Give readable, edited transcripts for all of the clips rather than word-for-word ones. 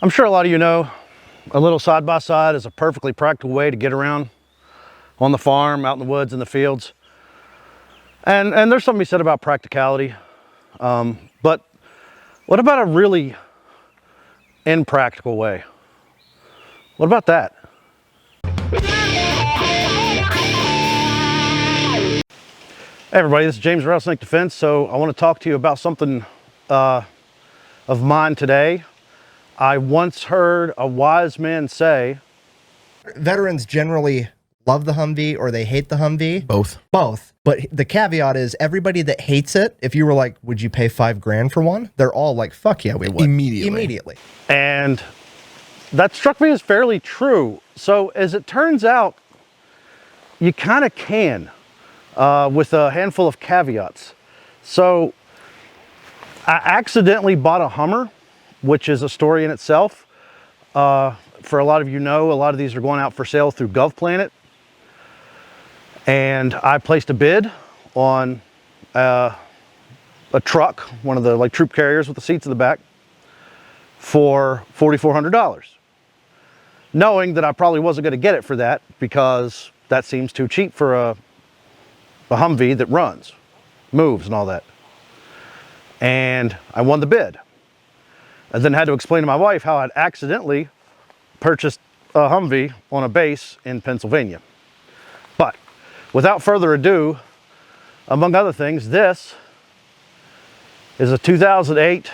I'm sure a lot of you know a little side-by-side is a perfectly practical way to get around on the farm, out in the woods, in the fields. And there's something to be said about practicality. But what about a really impractical way? What about that? Hey everybody, this is James Rattlesnake Defense. So I want to talk to you about something of mine today. I once heard a wise man say, veterans generally love the Humvee or they hate the Humvee. Both. But the caveat is everybody that hates it, if you were like, would you pay $5 grand for one? They're all like, fuck yeah, we would. Immediately. And that struck me as fairly true. So as it turns out, you kind of can with a handful of caveats. So I accidentally bought a Hummer, which is a story in itself. For a lot of you know, a lot of these are going out for sale through GovPlanet. And I placed a bid on a truck, one of the like troop carriers with the seats in the back, for $4,400. Knowing that I probably wasn't going to get it for that because that seems too cheap for a Humvee that runs, moves and all that. And I won the bid. And then had to explain to my wife how I'd accidentally purchased a Humvee on a base in Pennsylvania. But without further ado, among other things, this is a 2008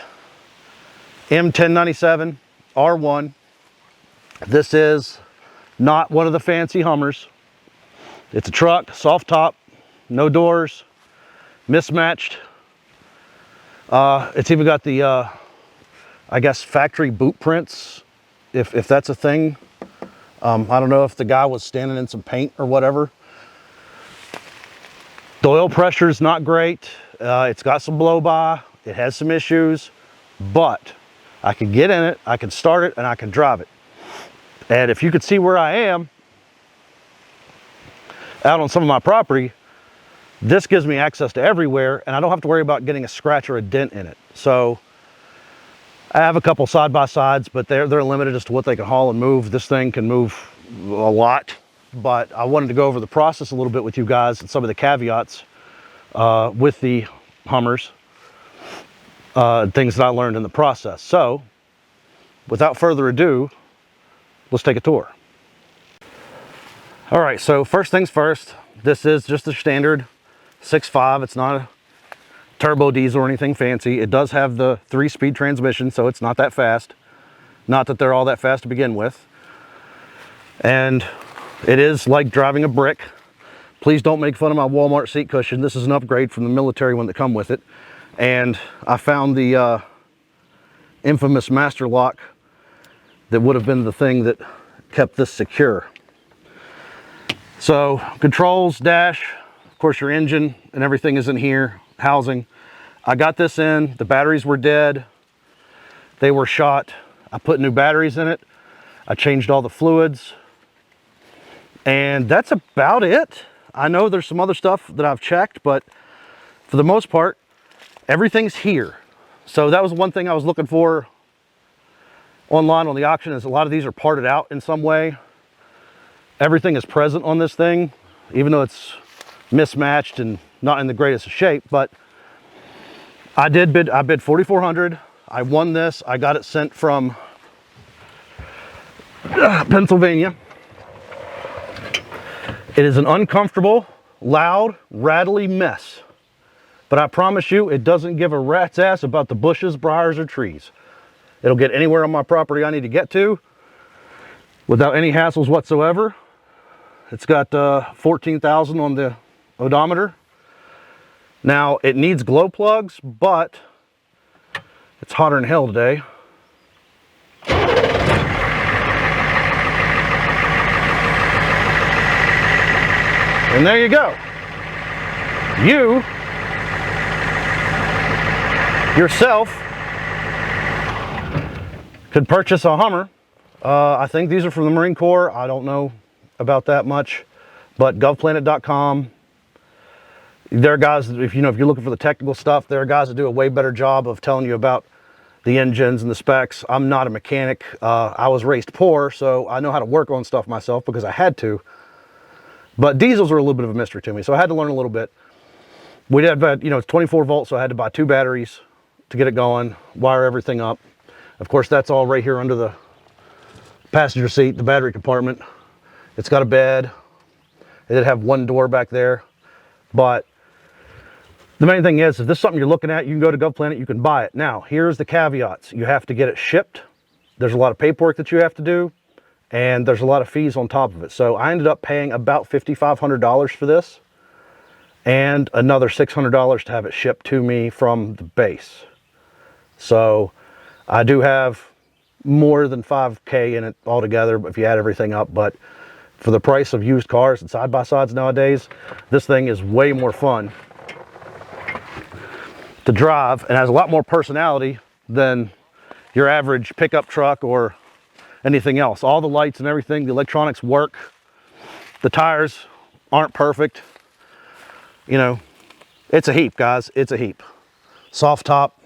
M1097 R1. This is not one of the fancy Hummers. It's a truck, soft top, no doors, mismatched. It's even got the I guess factory boot prints, if that's a thing. I don't know if the guy was standing in some paint or whatever. The oil pressure is not great. It's got some blow by. It has some issues, but I can get in it, I can start it, and I can drive it. And if you could see where I am out on some of my property, this gives me access to everywhere, and I don't have to worry about getting a scratch or a dent in it. So I have a couple side-by-sides, but they're limited as to what they can haul and move. This thing can move a lot, but I wanted to go over the process a little bit with you guys and some of the caveats with the Hummers, things that I learned in the process. So without further ado, let's take a tour. All right, so first things first, this is just a standard 6.5. It's not a turbo diesel or anything fancy. It does have the 3-speed transmission, so it's not that fast. Not that they're all that fast to begin with. And it is like driving a brick. Please don't make fun of my Walmart seat cushion. This is an upgrade from the military one that come with it. And I found the infamous master lock that would have been the thing that kept this secure. So controls, dash, of course your engine and everything is in here. Housing. I got this in, the batteries were dead, they were shot. I put new batteries in it, I changed all the fluids, and that's about it. I know there's some other stuff that I've checked, but for the most part, everything's here. So that was one thing I was looking for online on the auction, is a lot of these are parted out in some way. Everything is present on this thing, even though it's mismatched and not in the greatest of shape. But I bid $4,400. I won this. I got it sent from Pennsylvania. It is an uncomfortable, loud, rattly mess, but I promise you it doesn't give a rat's ass about the bushes, briars, or trees. It'll get anywhere on my property I need to get to without any hassles whatsoever. It's got 14,000 on the odometer. Now it needs glow plugs, but it's hotter than hell today. And there you go. You yourself could purchase a Hummer. I think these are from the Marine Corps. I don't know about that much, but govplanet.com. There are guys, if you're looking for the technical stuff, there are guys that do a way better job of telling you about the engines and the specs. I'm not a mechanic. I was raised poor, so I know how to work on stuff myself because I had to. But diesels are a little bit of a mystery to me, so I had to learn a little bit. We did, you know, it's 24 volts, so I had to buy 2 batteries to get it going, wire everything up. Of course, that's all right here under the passenger seat, the battery compartment. It's got a bed. It did have 1 door back there, but the main thing is, if this is something you're looking at, you can go to GovPlanet, you can buy it. Now, here's the caveats. You have to get it shipped. There's a lot of paperwork that you have to do, and there's a lot of fees on top of it. So I ended up paying about $5,500 for this, and another $600 to have it shipped to me from the base. So I do have more than 5K in it altogether, if you add everything up. But for the price of used cars and side-by-sides nowadays, this thing is way more fun to drive and has a lot more personality than your average pickup truck or anything else. All the lights and everything, the electronics work. The tires aren't perfect. You know, it's a heap, guys. It's a heap. Soft top.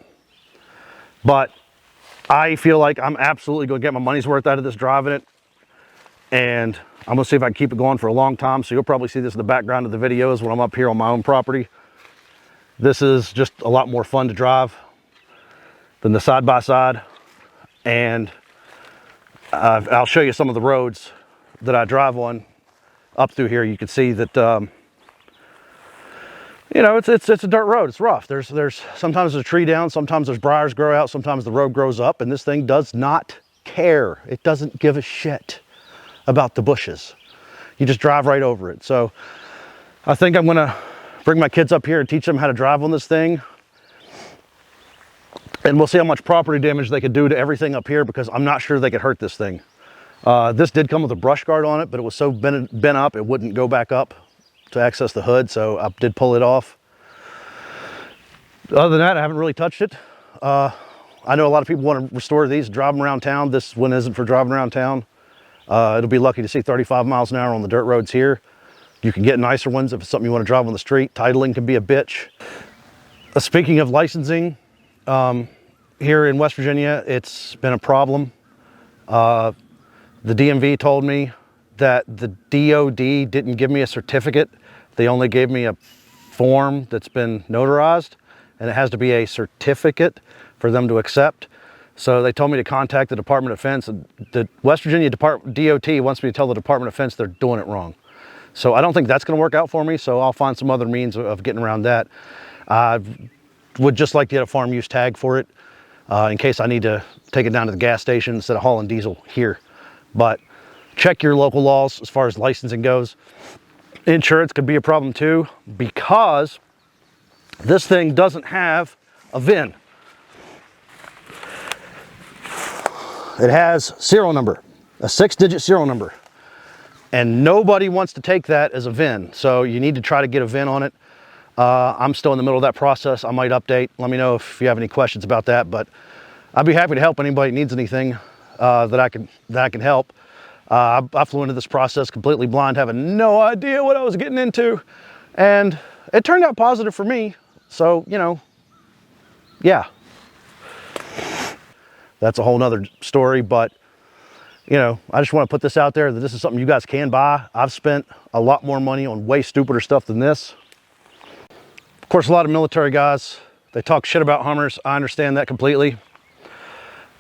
But I feel like I'm absolutely going to get my money's worth out of this driving it. And I'm going to see if I can keep it going for a long time. So you'll probably see this in the background of the videos when I'm up here on my own property. This is just a lot more fun to drive than the side-by-side. And I'll show you some of the roads that I drive on up through here. You can see that, you know, it's a dirt road. It's rough. There's sometimes there's a tree down, sometimes there's briars grow out, sometimes the road grows up, and this thing does not care. It doesn't give a shit about the bushes. You just drive right over it. So I think I'm gonna bring my kids up here and teach them how to drive on this thing. And we'll see how much property damage they could do to everything up here, because I'm not sure they could hurt this thing. This did come with a brush guard on it, but it was so bent up, it wouldn't go back up to access the hood, so I did pull it off. Other than that, I haven't really touched it. I know a lot of people want to restore these, drive them around town. This one isn't for driving around town. It'll be lucky to see 35 miles an hour on the dirt roads here. You can get nicer ones if it's something you want to drive on the street. Titling can be a bitch. Speaking of licensing, here in West Virginia, it's been a problem. The DMV told me that the DOD didn't give me a certificate. They only gave me a form that's been notarized, and it has to be a certificate for them to accept. So they told me to contact the Department of Defense. The West Virginia DOT wants me to tell the Department of Defense they're doing it wrong. So I don't think that's going to work out for me, so I'll find some other means of getting around that. I would just like to get a farm use tag for it in case I need to take it down to the gas station instead of hauling diesel here. But check your local laws as far as licensing goes. Insurance could be a problem too, because this thing doesn't have a VIN. It has serial number, a 6-digit serial number. And nobody wants to take that as a VIN. So you need to try to get a VIN on it. I'm still in the middle of that process. I might update. Let me know if you have any questions about that. But I'd be happy to help anybody who needs anything that I can help. I flew into this process completely blind, having no idea what I was getting into. And it turned out positive for me. So, you know, yeah. That's a whole nother story, but you know, I just want to put this out there that this is something you guys can buy. I've spent a lot more money on way stupider stuff than this. Of course, a lot of military guys, they talk shit about Hummers. I understand that completely.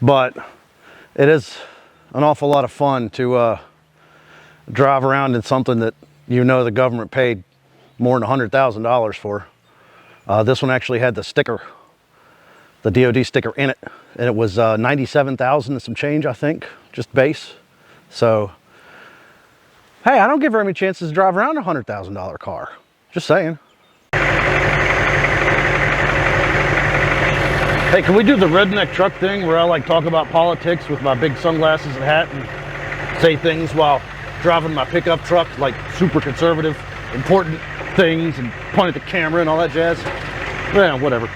But it is an awful lot of fun to drive around in something that you know the government paid more than $100,000 for. This one actually had the sticker, the DOD sticker in it, and it was 97,000 and some change, I think, just base. So, hey, I don't get very many chances to drive around a $100,000 car. Just saying. Hey, can we do the redneck truck thing where I like talk about politics with my big sunglasses and hat and say things while driving my pickup truck, like super conservative, important things, and point at the camera and all that jazz? Yeah, whatever.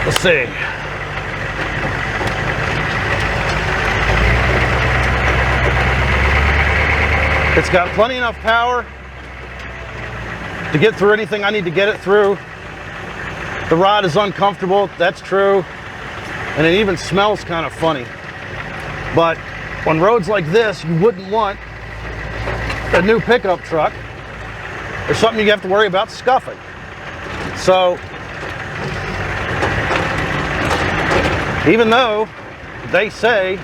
Let's see. It's got plenty enough power to get through anything I need to get it through. The ride is uncomfortable, that's true. And it even smells kind of funny. But on roads like this, you wouldn't want a new pickup truck or something you have to worry about scuffing. So, even though they say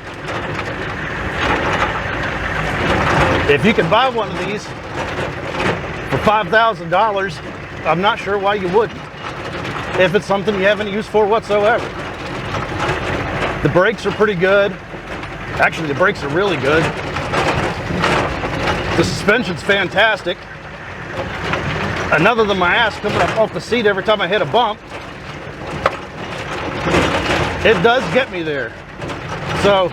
if you can buy one of these for $5,000, I'm not sure why you wouldn't, if it's something you haven't used for whatsoever. The brakes are pretty good. Actually, the brakes are really good. The suspension's fantastic. Another than my ass coming up off the seat every time I hit a bump. It does get me there. So,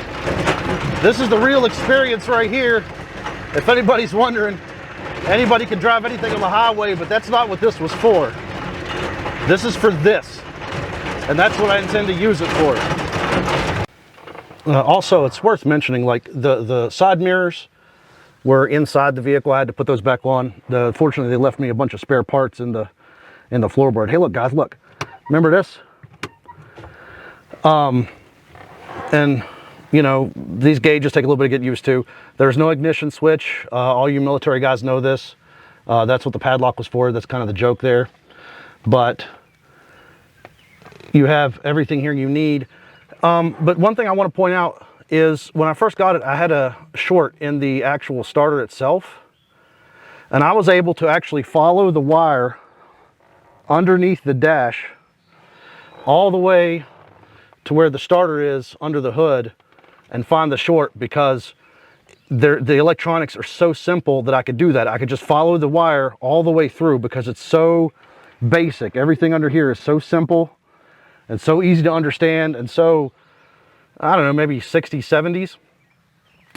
this is the real experience right here. If anybody's wondering, anybody can drive anything on the highway, but that's not what this was for. This is for this. And that's what I intend to use it for. Also, it's worth mentioning, like the side mirrors were inside the vehicle. I had to put those back on. Fortunately, they left me a bunch of spare parts in the floorboard. Hey, look, guys, look. Remember this? And you know, these gauges take a little bit to get used to. There's no ignition switch. All you military guys know this. That's what the padlock was for. That's kind of the joke there. But you have everything here you need. But one thing I want to point out is when I first got it, I had a short in the actual starter itself. And I was able to actually follow the wire underneath the dash all the way to where the starter is under the hood and find the short, because the electronics are so simple that I could do that. I could just follow the wire all the way through because it's so basic. Everything under here is so simple and so easy to understand, and so, I don't know, maybe 60s, 70s,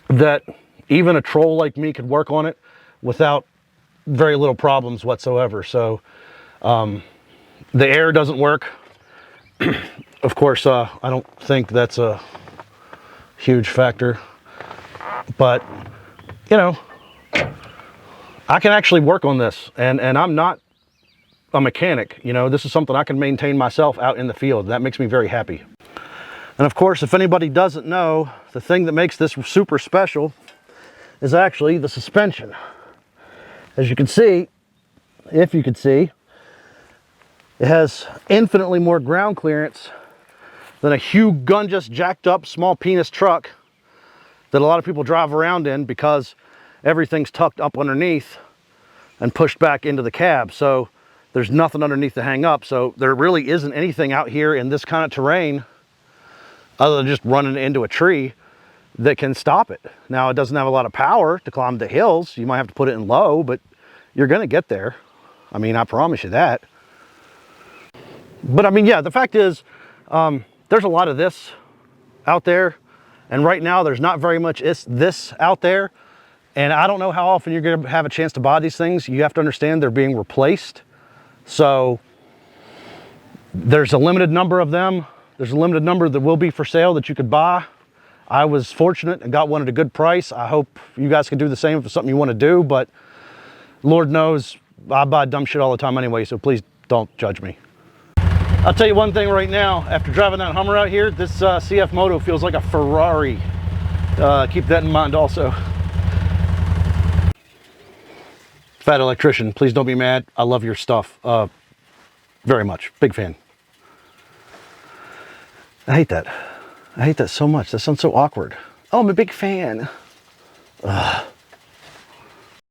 that even a troll like me could work on it without very little problems whatsoever. So the air doesn't work. Of course, I don't think that's a huge factor, but you know, I can actually work on this, and I'm not a mechanic. You know, this is something I can maintain myself out in the field. That makes me very happy. And of course, if anybody doesn't know, the thing that makes this super special is actually the suspension. As you can see, if you could see, it has infinitely more ground clearance than a humongous jacked up small penis truck that a lot of people drive around in, because everything's tucked up underneath and pushed back into the cab. So there's nothing underneath to hang up. So there really isn't anything out here in this kind of terrain other than just running into a tree that can stop it. Now, it doesn't have a lot of power to climb the hills. You might have to put it in low, but you're gonna get there. I mean, I promise you that. But I mean, yeah, the fact is, there's a lot of this out there, and right now there's not very much this out there. And I don't know how often you're gonna have a chance to buy these things. You have to understand they're being replaced. So there's a limited number of them. There's a limited number that will be for sale that you could buy. I was fortunate and got one at a good price. I hope you guys can do the same if it's something you want to do, but Lord knows I buy dumb shit all the time anyway, so please don't judge me. I'll tell you one thing right now, after driving that Hummer out here, this CF Moto feels like a Ferrari. Keep that in mind also. Fat Electrician, please don't be mad. I love your stuff very much. Big fan. I hate that. I hate that so much. That sounds so awkward. Oh, I'm a big fan.